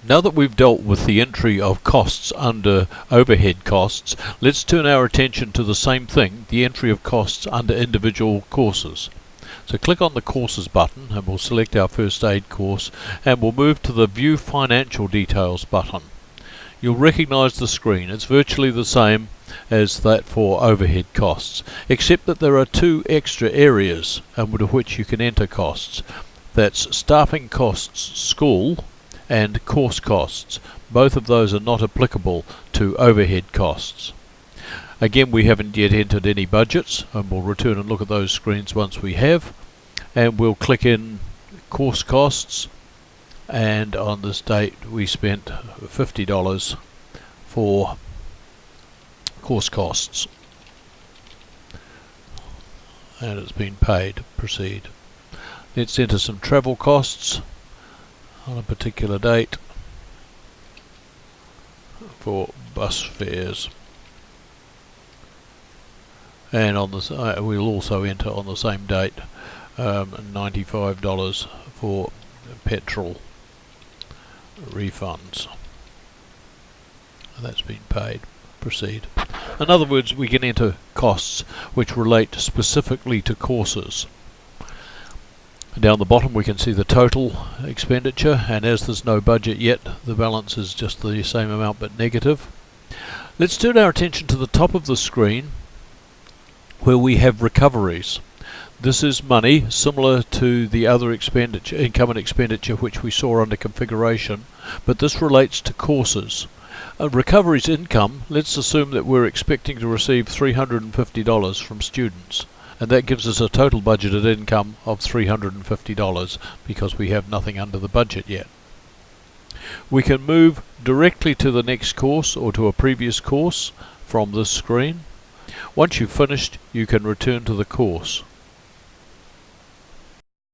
Now that we've dealt with the entry of costs under overhead costs, let's turn our attention to the same thing, the entry of costs under individual courses. So click on the Courses button and we'll select our first aid course, and we'll move to the View Financial Details button. You'll recognise the screen. It's virtually the same as that for overhead costs, except that there are two extra areas under which you can enter costs. That's staffing costs school and course costs. Both of those are not applicable to overhead costs. Again, we haven't yet entered any budgets, and we'll return and look at those screens once we have. And we'll click in course costs, and on this date we spent $50 for course costs, and it's been paid. Proceed. Let's enter some travel costs on a particular date for bus fares, and on this we'll also enter on the same date $95 for petrol refunds. That's been paid. Proceed. In other words, we can enter costs which relate specifically to courses. Down the bottom we can see the total expenditure, and as there's no budget yet, the balance is just the same amount but negative. Let's turn our attention to the top of the screen where we have recoveries. This is money similar to the other expenditure, income and expenditure, which we saw under configuration, but this relates to courses. Recoveries income, let's assume that we're expecting to receive $350 from students, and that gives us a total budgeted income of $350 because we have nothing under the budget yet. We can move directly to the next course or to a previous course from this screen. Once you've finished, you can return to the course.